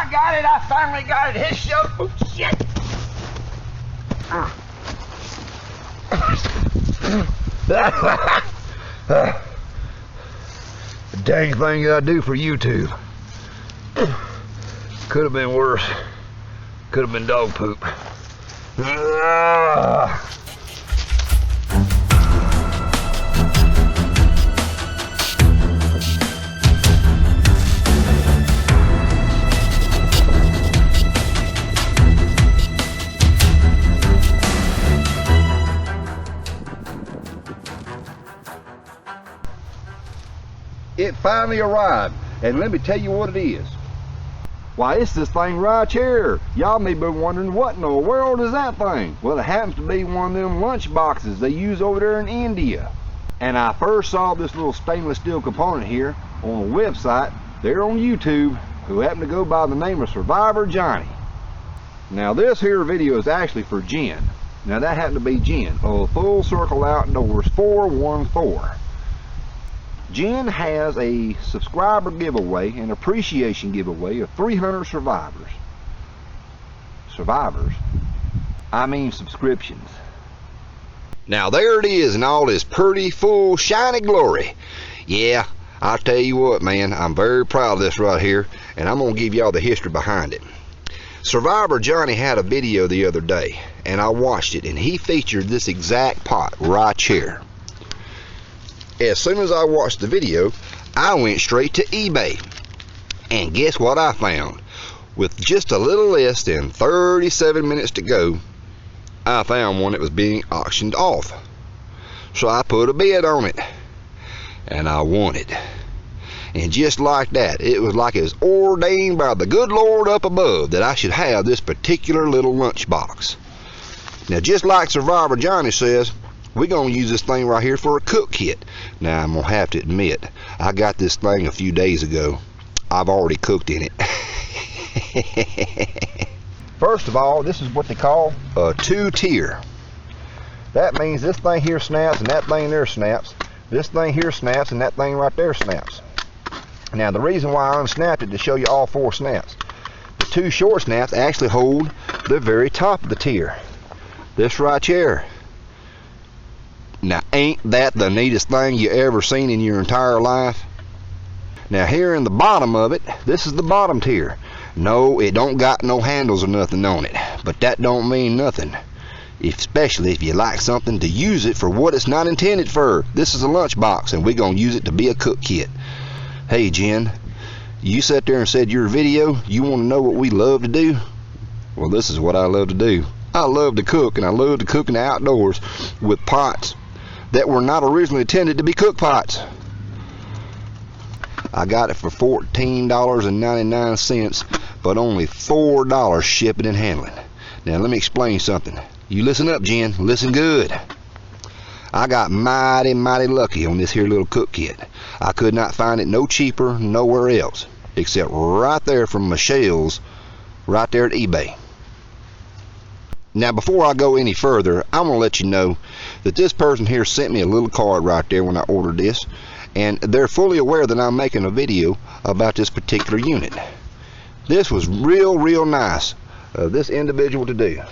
I got it. I finally got it. His show. Oh, shit. The dang thing that I do for YouTube. Could have been worse. Could have been dog poop. It finally arrived, and let me tell you what it is. Why, it's this thing right here. Y'all may be wondering, what in the world is that thing? Well, it happens to be one of them lunch boxes they use over there in India. And I first saw this little stainless steel component here on a website there on YouTube, who happened to go by the name of Survivor Johnny. Now this here video is actually for Jen. Now that happened to be Jen of Full Circle Outdoors 414. Jen has a subscriber giveaway, an appreciation giveaway of 300 survivors. I mean subscriptions. Now there it is in all this pretty, full, shiny glory. Yeah, I'll tell you what, man, I'm very proud of this right here, and I'm going to give y'all the history behind it. Survivor Johnny had a video the other day, and I watched it, and he featured this exact pot right here. As soon as I watched the video, I went straight to eBay. And guess what I found? With just a little less than 37 minutes to go, I found one that was being auctioned off. So I put a bid on it. And I won it. And just like that, it was like it was ordained by the good Lord up above that I should have this particular little lunchbox. Now, just like Survivor Johnny says, we're going to use this thing right here for a cook kit. Now, I'm going to have to admit, I got this thing a few days ago. I've already cooked in it. First of all, this is what they call a two-tier. That means this thing here snaps and that thing there snaps. This thing here snaps and that thing right there snaps. Now, the reason why I unsnapped it to show you all four snaps. The two short snaps actually hold the very top of the tier. This right here. Now, ain't that the neatest thing you ever seen in your entire life? Now, here in the bottom of it, this is the bottom tier. No, it don't got no handles or nothing on it, but that don't mean nothing, especially if you like something to use it for what it's not intended for. This is a lunchbox, and we're gonna use it to be a cook kit. Hey, Jen, you sat there and said your video, you want to know what we love to do? Well, this is what I love to do. I love to cook, and I love to cook in the outdoors with pots that were not originally intended to be cook pots. I got it for $14.99, but only $4 shipping and handling. Now let me explain something. You listen up, Jen, listen good. I got mighty lucky on this here little cook kit. I could not find it no cheaper nowhere else, except right there from Michelle's, right there at eBay. Now, before I go any further, I'm going to let you know that this person here sent me a little card right there when I ordered this, and they're fully aware that I'm making a video about this particular unit. This was real nice of this individual to do.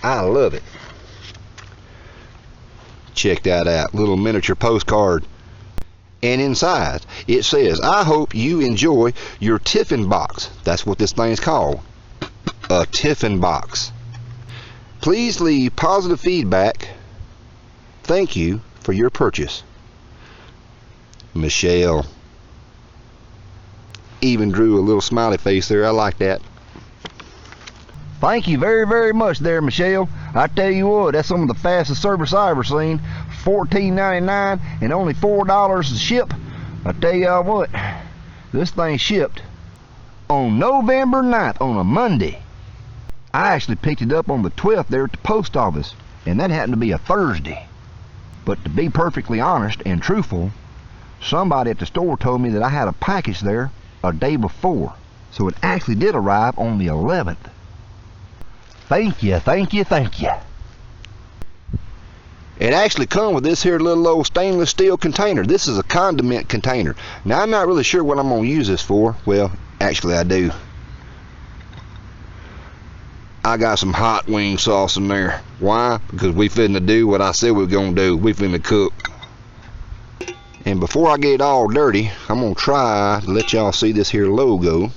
I love it. Check that out, little miniature postcard. And inside, it says, I hope you enjoy your Tiffin box. That's what this thing's called, a Tiffin box. Please leave positive feedback. Thank you for your purchase. Michelle. Even drew a little smiley face there. I like that. Thank you very much there, Michelle. I tell you what, that's some of the fastest service I ever seen. $14.99 and only $4 to ship. I tell y'all what, this thing shipped on November 9th on a Monday. I actually picked it up on the 12th there at the post office, and that happened to be a Thursday. But to be perfectly honest and truthful, somebody at the store told me that I had a package there a day before, so it actually did arrive on the 11th. Thank you. It actually comes with this here little old stainless steel container. This is a condiment container. Now, I'm not really sure what I'm going to use this for. Well, actually I do. I got some hot wing sauce in there. Why? Because we finna do what I said we were gonna do. We finna cook. And before I get it all dirty, I'm gonna try to let y'all see this here logo,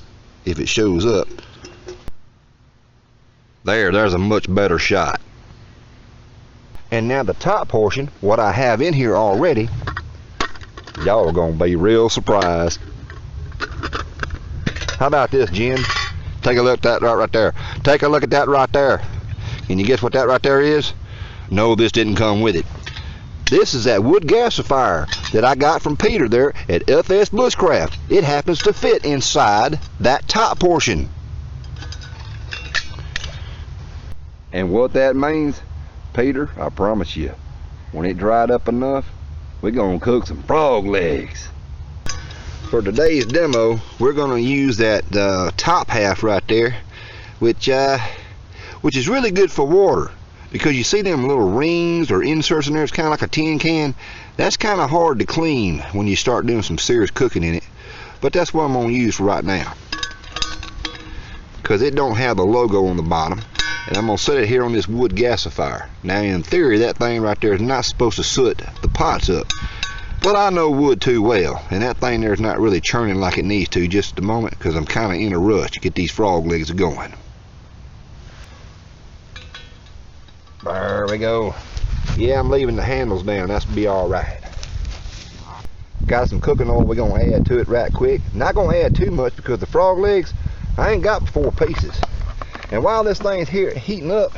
if it shows up. There's a much better shot. And now the top portion, what I have in here already, y'all are gonna be real surprised. How about this, Jen? Take a look at that right there. Take a look at that right there. Can you guess what that right there is? No, this didn't come with it. This is that wood gasifier that I got from Peter there at FS Bushcraft. It happens to fit inside that top portion. And what that means, Peter, I promise you, when it dried up enough, we're gonna cook some frog legs. For today's demo, we're gonna use that top half right there, which is really good for water, because you see them little rings or inserts in there. It's kind of like a tin can. That's kind of hard to clean when you start doing some serious cooking in it, but that's what I'm gonna use for right now, because it don't have the logo on the bottom. And I'm gonna set it here on this wood gasifier. Now in theory, that thing right there is not supposed to soot the pots up, but I know wood too well, and that thing there is not really churning like it needs to just at the moment, because I'm kind of in a rush to get these frog legs going. There we go. Yeah, I'm leaving the handles down. That's be all right. Got some cooking oil we're gonna add to it right quick. Not gonna add too much, because the frog legs, I ain't got 4 pieces. And while this thing's here heating up,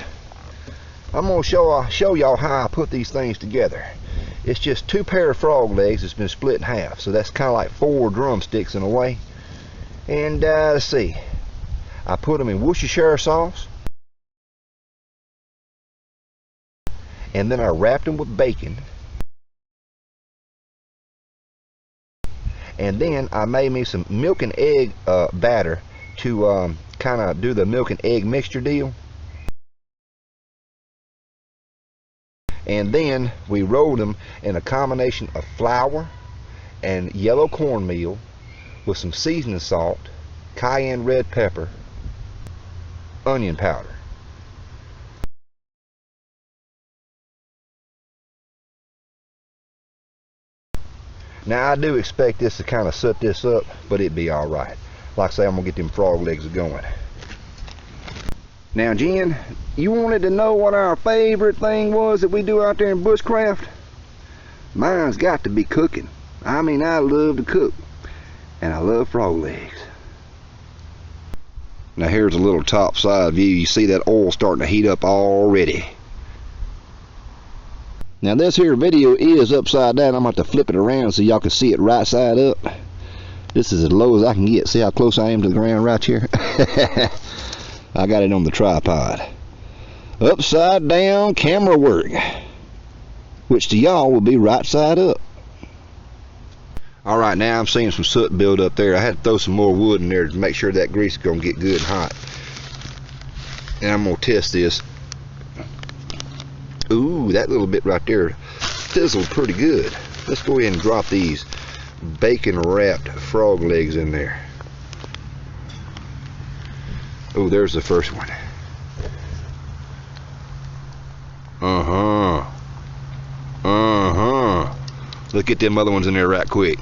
I'm gonna show y'all how I put these things together. It's just 2 pair of frog legs that's been split in half, so that's kind of like 4 drumsticks in a way. And let's see, I put them in Worcestershire sauce, and then I wrapped them with bacon, and then I made me some milk and egg batter to kind of do the milk and egg mixture deal. And then we rolled them in a combination of flour and yellow cornmeal with some seasoning salt, cayenne red pepper, onion powder. Now I do expect this to kind of soot this up, but it'd be alright. Like I say, I'm gonna get them frog legs going. Now Jen, you wanted to know what our favorite thing was that we do out there in bushcraft? Mine's got to be cooking. I mean, I love to cook, and I love frog legs. Now here's a little top side view. You see that oil starting to heat up already. Now this here video is upside down. I'm going to have to flip it around so y'all can see it right side up. This is as low as I can get. See how close I am to the ground right here? I got it on the tripod. Upside down camera work, which to y'all will be right side up. Alright, now I'm seeing some soot build up there. I had to throw some more wood in there to make sure that grease is going to get good and hot. And I'm going to test this. Ooh, that little bit right there fizzled pretty good. Let's go ahead and drop these bacon wrapped frog legs in there. Oh, there's the first one. Let's get them other ones in there right quick.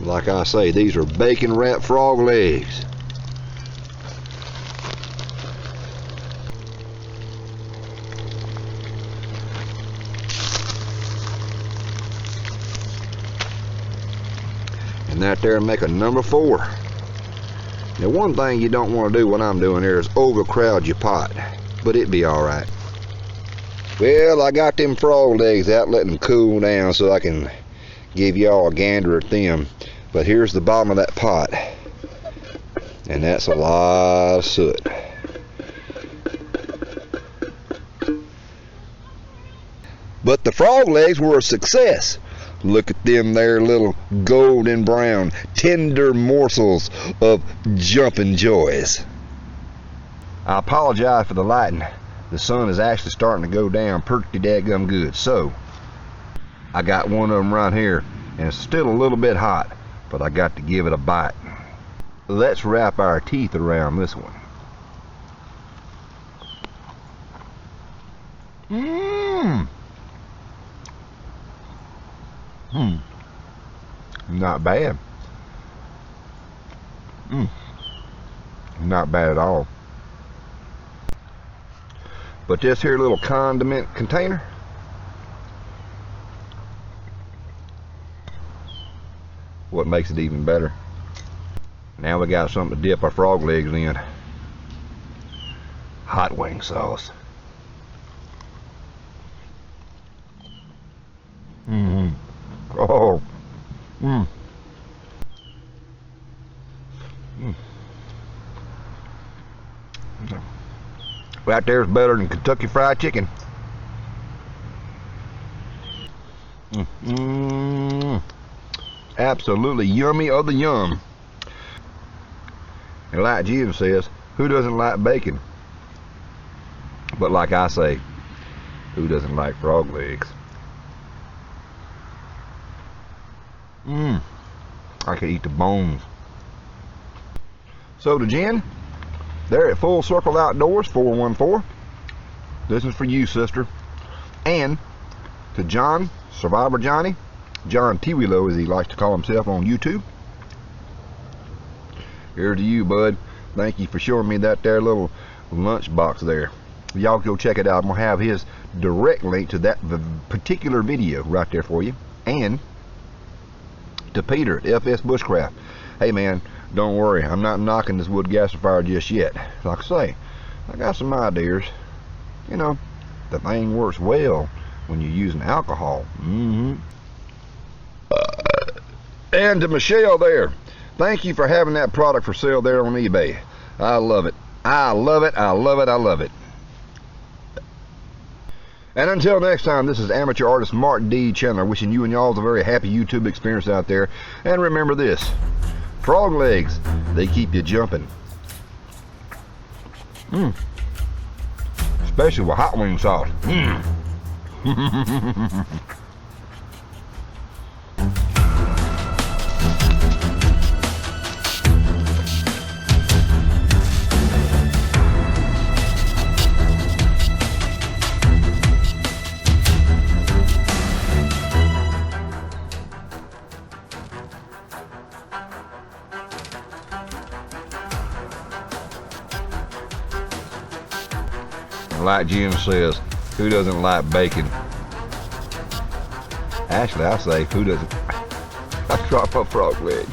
Like I say, these are bacon wrapped frog legs. And that there make a number 4. Now one thing you don't want to do what I'm doing here is overcrowd your pot, but it'd be alright. Well, I got them frog legs out, letting them cool down so I can give y'all a gander at them. But here's the bottom of that pot, and that's a lot of soot. But the frog legs were a success. Look at them there, little golden brown tender morsels of jumping joys. I apologize for the lighting. The sun is actually starting to go down pretty dadgum good. So I got one of them right here, and it's still a little bit hot, but I got to give it a bite. let's wrap our teeth around this one. Not bad. Not bad at all. But this here little condiment container, what makes it even better. Now we got something to dip our frog legs in. Hot wing sauce. Oh. Right there's better than Kentucky Fried Chicken. Absolutely yummy of the yum. And like Jim says, who doesn't like bacon? But like I say, who doesn't like frog legs? I could eat the bones. So to Jen, there at Full Circle Outdoors 414, this is for you, sister. And to John, Survivor Johnny, John Tiwilo as he likes to call himself on YouTube, here's to you, bud. Thank you for showing me that there little lunchbox there. Y'all go check it out. I'm gonna have his direct link to that particular video right there for you. And to Peter at FS Bushcraft, hey man, don't worry, I'm not knocking this wood gasifier just yet. Like I say, I got some ideas. You know, the thing works well when you're using alcohol. And to Michelle there, thank you for having that product for sale there on eBay. I love it. I love it. I love it. I love it. And until next time, this is amateur artist Mark D. Chandler wishing you and y'all a very happy YouTube experience out there. And remember this, frog legs, they keep you jumping. Especially with hot wing sauce. Like Jim says, who doesn't like bacon? Actually, I say, who doesn't? I drop a frog leg.